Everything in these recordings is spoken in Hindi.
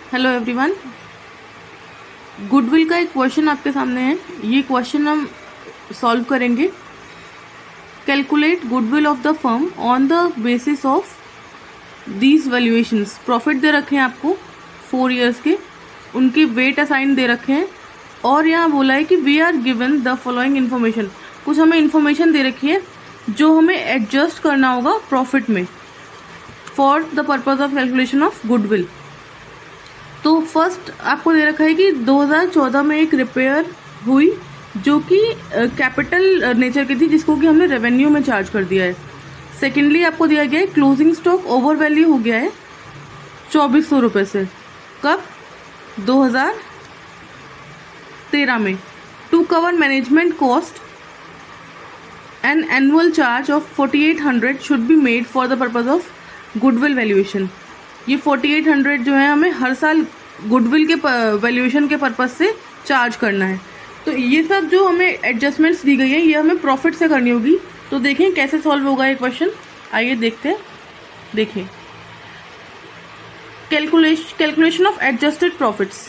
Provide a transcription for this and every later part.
हेलो एवरीवन, गुडविल का एक क्वेश्चन आपके सामने है। ये क्वेश्चन हम सॉल्व करेंगे। Calculate goodwill of the firm on the basis of these valuations. Profit दे रखे हैं आपको 4 इयर्स के, उनके वेट असाइन दे रखे हैं और यहाँ बोला है कि we are given the following information. कुछ हमें इन्फॉर्मेशन दे रखी है जो हमें एडजस्ट करना होगा प्रॉफिट में for the purpose of calculation of goodwill. तो फर्स्ट आपको दे रखा है कि 2014 में एक रिपेयर हुई जो कि कैपिटल नेचर की थी, जिसको कि हमने रेवेन्यू में चार्ज कर दिया है। सेकेंडली आपको दिया गया है क्लोजिंग स्टॉक ओवर वैल्यू हो गया है 2400 रुपये से। कब? 2013 में। To cover management cost an annual charge of 4800 should be made for the purpose of goodwill valuation. ये 4800 जो है हमें हर साल गुडविल के वैल्यूएशन के पर्पज से चार्ज करना है। तो ये सब जो हमें एडजस्टमेंट्स दी गई है ये हमें प्रॉफिट से करनी होगी। तो देखें कैसे सॉल्व होगा ये क्वेश्चन, आइए देखते हैं। देखिए, कैलकुलेशन ऑफ एडजस्टेड प्रॉफिट्स,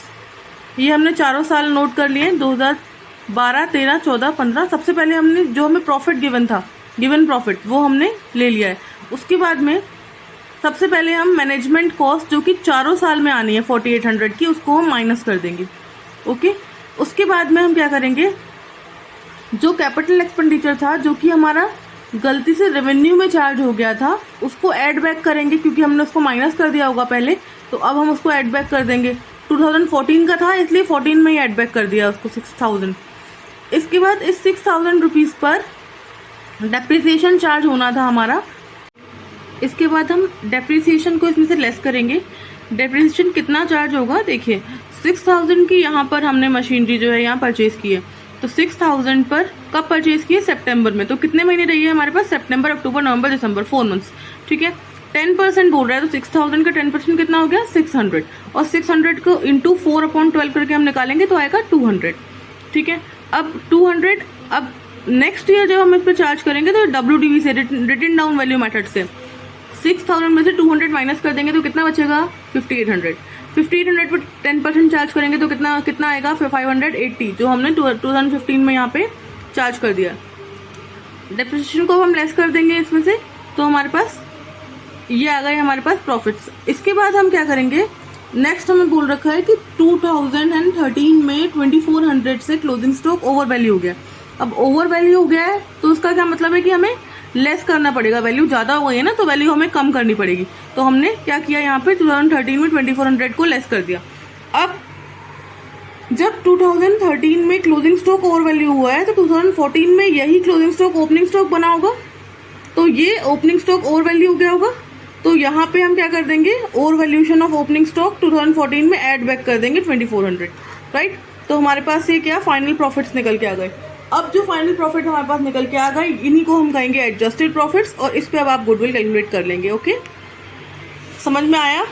ये हमने चारों साल नोट कर लिए हैं, 2012, 13, 14, 15। सबसे पहले हमने जो हमें प्रॉफिट गिवन प्रॉफिट वो हमने ले लिया है। उसके बाद में सबसे पहले हम मैनेजमेंट कॉस्ट जो कि चारों साल में आनी है 4800 की, उसको हम माइनस कर देंगे। ओके, उसके बाद में हम क्या करेंगे, जो कैपिटल एक्सपेंडिचर था जो कि हमारा गलती से रेवेन्यू में चार्ज हो गया था उसको ऐड बैक करेंगे, क्योंकि हमने उसको माइनस कर दिया होगा पहले, तो अब हम उसको ऐड बैक कर देंगे। 2014 का था इसलिए 14 में ही ऐड बैक कर दिया उसको 6000। इसके बाद इस 6000 रुपीज़ पर डेप्रिसिएशन चार्ज होना था हमारा। इसके बाद हम डेप्रिसिएशन को इसमें से लेस करेंगे। डेप्रिसिएशन कितना चार्ज होगा, देखिए 6000 की यहाँ पर हमने मशीनरी जो है यहाँ परचेज की है, तो 6000 पर कब परचेज की है? सितंबर में। तो कितने महीने रही है हमारे पास? सितंबर, अक्टूबर, नवंबर, दिसंबर, 4 मंथ्स। ठीक है, 10% बोल रहा है, तो 6000 का 10% कितना हो गया? 600। और 600 को इंटू 4/12 करके हम निकालेंगे तो आएगा 200। ठीक है, अब 200, अब नेक्स्ट ईयर जब हम इस पर चार्ज करेंगे तो WDV से, रिटन डाउन वैल्यू मेथड से 6000 में से 200 माइनस कर देंगे तो कितना बचेगा? 5800। 5800 पर 10% चार्ज करेंगे तो कितना आएगा? 580, जो हमने 2015 में यहाँ पे चार्ज कर दिया। डेप्रिसिएशन को हम लेस कर देंगे इसमें से, तो हमारे पास ये आ गए हमारे पास प्रॉफिट्स। इसके बाद हम क्या करेंगे, नेक्स्ट हमें बोल रखा है कि 2013 में 2400 से क्लोजिंग स्टॉक ओवर वैल्यू हो गया। अब ओवर वैल्यू हो गया है तो उसका क्या मतलब है कि हमें लेस करना पड़ेगा। वैल्यू ज़्यादा हो गई है ना, तो वैल्यू हमें कम करनी पड़ेगी। तो हमने क्या किया, यहाँ पे 2013 में 2400 को लेस कर दिया। अब जब 2013 में क्लोजिंग स्टॉक ओवर वैल्यू हुआ है तो 2014 में यही क्लोजिंग स्टॉक ओपनिंग स्टॉक बना होगा, तो ये ओपनिंग स्टॉक ओवर वैल्यू हो गया होगा। तो यहाँ पे हम क्या कर देंगे, over valuation of opening stock 2014 में ऐड बैक कर देंगे 2400। राइट, तो हमारे पास ये क्या फाइनल प्रॉफिट्स निकल के आ गए। अब जो फाइनल प्रॉफिट हमारे पास निकल के आ गए, इन्हीं को हम कहेंगे एडजस्टेड प्रॉफिट्स, और इस पे अब आप गुडविल कैलकुलेट कर लेंगे। ओके, समझ में आया?